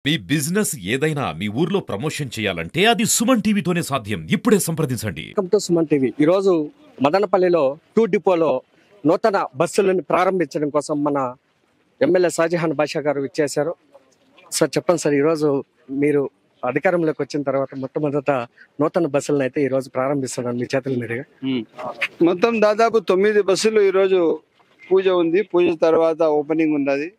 మీ business ఏదైనా మీ ఊర్లో promotion చేయాలంటే అది సుమన్ టీవీతోనే సాధ్యం. ఇప్పుడే సంప్రదించండి. Welcome to Suman TV. ఈరోజు మదనపల్లిలో టూ డిపోలో నూతన బస్సులను ప్రారంభించడం కోసం మన ఎమ్మెల్యే షాజహాన్ బాషా గారు ఇచ్చేశారు. సార్ చెప్పండి సార్, ఈరోజు మీరు అధికారంలోకి వచ్చిన తర్వాత మొట్టమొదట నూతన బస్సులను అయితే ఈరోజు ప్రారంభిస్తున్నారు మీ చేతుల మీదుగా. మొత్తం దాదాపు 9 బస్సులు ఈరోజు పూజ ఉంది. పూజ తర్వాత ఓపెనింగ్ ఉన్నది.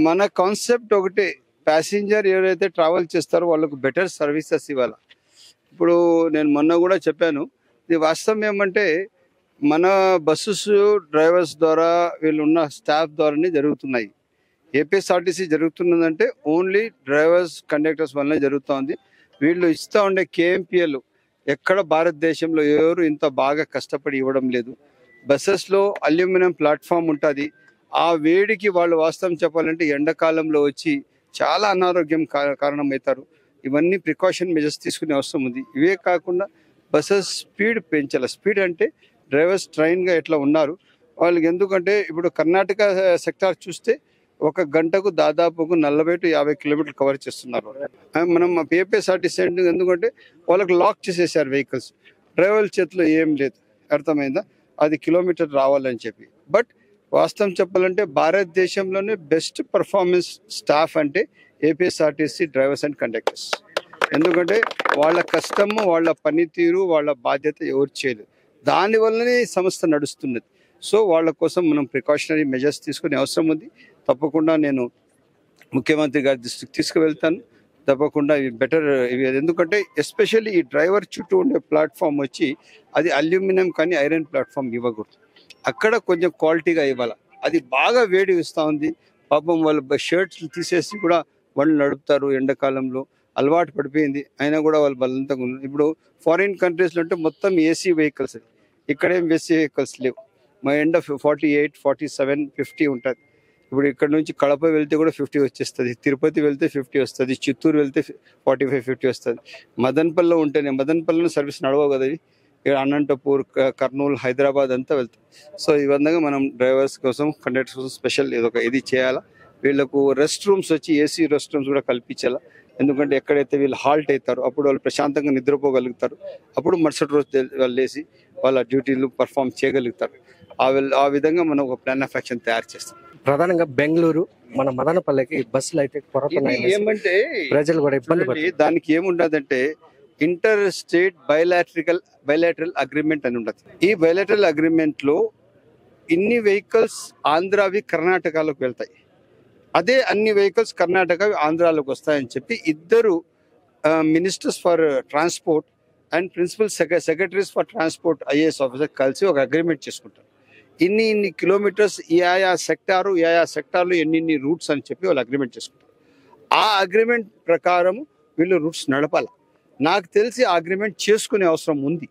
మన కాన్సెప్ట్ ఒకటే, ప్యాసింజర్ ఎవరైతే ట్రావెల్ చేస్తారో వాళ్ళకు బెటర్ సర్వీసెస్ ఇవ్వాలి. ఇప్పుడు నేను మొన్న కూడా చెప్పాను, ఇది వాస్తవం ఏమంటే మన బస్సెస్ డ్రైవర్స్ ద్వారా వీళ్ళున్న స్టాఫ్ ద్వారానే జరుగుతున్నాయి. ఏపీఎస్ఆర్టీసీ జరుగుతున్నదంటే ఓన్లీ డ్రైవర్స్ కండక్టర్స్ వల్లనే జరుగుతుంది. వీళ్ళు ఇస్తూ ఉండే కేఎంపీఎల్ ఎక్కడ భారతదేశంలో ఎవరు ఇంత బాగా కష్టపడి ఇవ్వడం లేదు. బస్సెస్లో అల్యూమినియం ప్లాట్ఫామ్ ఉంటుంది. ఆ వేడికి వాళ్ళు వాస్తవం చెప్పాలంటే ఎండాకాలంలో వచ్చి చాలా అనారోగ్యం కారణమవుతారు. ఇవన్నీ ప్రికాషన్ మెజర్స్ తీసుకునే అవసరం ఉంది. ఇవే కాకుండా బస్సెస్ స్పీడ్ పెంచాలి. స్పీడ్ అంటే డ్రైవర్స్ ట్రైన్గా ఎట్లా ఉన్నారు వాళ్ళకి, ఎందుకంటే ఇప్పుడు కర్ణాటక సెక్టార్ చూస్తే ఒక గంటకు దాదాపు 40 to 50 కిలోమీటర్లు కవర్ చేస్తున్నారు. మనం ఏపీఎస్ఆర్టీసీ ఎందుకంటే వాళ్ళకి లాక్ చేసేసారు వెహికల్స్, డ్రైవర్ చేతిలో ఏం లేదు. అర్థమైందా? అది కిలోమీటర్ రావాలని చెప్పి. బట్ వాస్తవం చెప్పాలంటే భారతదేశంలోనే బెస్ట్ పర్ఫార్మెన్స్ స్టాఫ్ అంటే ఏపీఎస్ఆర్టీసీ డ్రైవర్స్ అండ్ కండక్టర్స్. ఎందుకంటే వాళ్ళ కష్టము, వాళ్ళ పనితీరు, వాళ్ళ బాధ్యత ఎవరు చేయలేదు. దానివల్లనే ఈ సంస్థ నడుస్తున్నది. సో వాళ్ళ కోసం మనం ప్రికాషనరీ మెజర్స్ తీసుకునే అవసరం ఉంది. తప్పకుండా నేను ముఖ్యమంత్రి గారి దృష్టికి తీసుకువెళ్తాను. తప్పకుండా ఇవి బెటర్ ఇవి, ఎందుకంటే ఎస్పెషల్లీ ఈ డ్రైవర్ చుట్టూ ఉండే ప్లాట్ఫామ్ వచ్చి అది అల్యూమినియం కానీ ఐరన్ ప్లాట్ఫామ్ ఇవ్వకూడదు. అక్కడ కొంచెం క్వాలిటీగా ఇవ్వాలి. అది బాగా వేడి ఇస్తూ ఉంది. పాపం వాళ్ళు షర్ట్స్ తీసేసి కూడా వాళ్ళు నడుపుతారు. ఎండాకాలంలో అలవాటు పడిపోయింది, అయినా కూడా వాళ్ళు బలంతంగా ఉన్నారు. ఇప్పుడు ఫారిన్ కంట్రీస్లో అంటే మొత్తం ఏసీ వెహికల్స్, ఇక్కడేం ఏసీ వెహికల్స్ లేవు. మా ఎండ 48, 47, 50 ఉంటుంది. ఇప్పుడు ఇక్కడ నుంచి కడప వెళ్తే కూడా 50 వచ్చేస్తుంది, తిరుపతి వెళ్తే 50 వస్తుంది, చిత్తూరు వెళ్తే 45, 50 వస్తుంది. మదనపల్లిలో ఉంటేనే, మదనపల్లిలో సర్వీస్ నడవవు కదా. ఇక్కడ అనంతపూర్, కర్నూలు, హైదరాబాద్ అంతా వెళ్తాం. సో ఈ విధంగా మనం డ్రైవర్స్ కోసం, కండక్టర్స్ కోసం స్పెషల్ ఇది చేయాలా. వీళ్ళకు రెస్ట్ రూమ్స్ వచ్చి ఏసీ రెస్ట్ రూమ్స్ కూడా కల్పించాలా. ఎందుకంటే ఎక్కడైతే వీళ్ళు హాల్ట్ అవుతారో అప్పుడు వాళ్ళు ప్రశాంతంగా నిద్రపోగలుగుతారు. అప్పుడు మరుసటి రోజు వాళ్ళు లేసి వాళ్ళ డ్యూటీలు పర్ఫామ్ చేయగలుగుతారు. ఆ విధంగా మనం ఒక ప్లాన్ ఆఫ్ యాక్షన్ తయారు చేస్తాం. ప్రధానంగా బెంగళూరు, మన మదనపల్లికి బస్సులు అయితే కొరత ఏమంటే ప్రజలు కూడా ఇబ్బంది పడుతుంది. దానికి ఏముండదంటే ఇంటర్ స్టేట్ బైలాటరల్ అగ్రిమెంట్ అని ఉండదు. ఈ బైలాటరల్ అగ్రిమెంట్ లో ఇన్ని వెహికల్స్ ఆంధ్రావి కర్ణాటకలోకి వెళ్తాయి, అదే అన్ని వెహికల్స్ కర్ణాటక ఆంధ్రాలోకి వస్తాయని చెప్పి ఇద్దరు ministers for transport and principal secretaries for transport IAS officer కలిసి ఒక అగ్రిమెంట్ చేసుకుంటారు. ఇన్ని కిలోమీటర్స్ యా సెక్టార్లో ఎన్ని రూట్స్ అని చెప్పి వాళ్ళు అగ్రిమెంట్ చేసుకుంటారు. ఆ అగ్రిమెంట్ ప్రకారం వీళ్ళు రూట్స్ నడపాలి. నాకు తెలిసి ఆ అగ్రిమెంట్ చేసుకునే అవసరం ఉంది.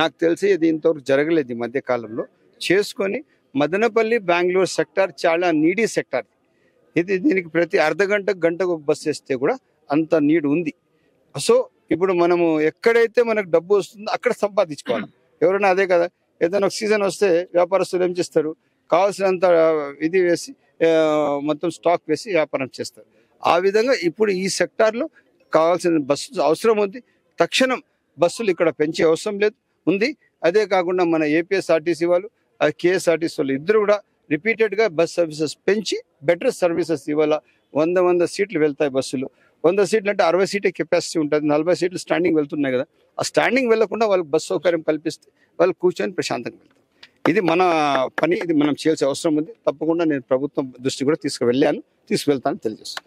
నాకు తెలిసి ఇది ఇంతవరకు జరగలేదు ఈ మధ్యకాలంలో. చేసుకొని మదనపల్లి బెంగళూరు సెక్టార్ చాలా నీడీ సెక్టార్. దీనికి ప్రతి గంటకు బస్సు వేస్తే కూడా అంత నీడ్ ఉంది. సో ఇప్పుడు మనము ఎక్కడైతే మనకు డబ్బు వస్తుందో అక్కడ సంపాదించుకోవాలి. ఎవరైనా అదే కదా, ఏదైనా ఒక సీజన్ వస్తే వ్యాపారస్తులు ఏం చేస్తారు, కావాల్సినంత ఇది వేసి మొత్తం స్టాక్ వేసి వ్యాపారం చేస్తారు. ఆ విధంగా ఇప్పుడు ఈ సెక్టార్లో కావాల్సిన బస్సు అవసరం ఉంది. తక్షణం బస్సులు ఇక్కడ పెంచే అవసరం లేదు ఉంది. అదే కాకుండా మన ఏపీఎస్ఆర్టీసీ వాళ్ళు, కేఎస్ఆర్టీసీ వాళ్ళు ఇద్దరు కూడా రిపీటెడ్గా బస్ సర్వీసెస్ పెంచి బెటర్ సర్వీసెస్ ఇవాళ 100 సీట్లు వెళ్తాయి బస్సులు. 100 సీట్లు అంటే 60 సీటే కెపాసిటీ ఉంటుంది. 40 సీట్లు స్టాండింగ్ వెళ్తున్నాయి కదా. ఆ స్టాండింగ్ వెళ్లకుండా వాళ్ళకి బస్సు సౌకర్యం కల్పిస్తే వాళ్ళు కూర్చొని ప్రశాంతంగా వెళ్తారు. ఇది మన పని, ఇది మనం చేయాల్సిన అవసరం ఉంది. తప్పకుండా నేను ప్రభుత్వం దృష్టి కూడా తీసుకువెళ్తాను, తీసుకువెళ్తాను తెలియజేస్తాను.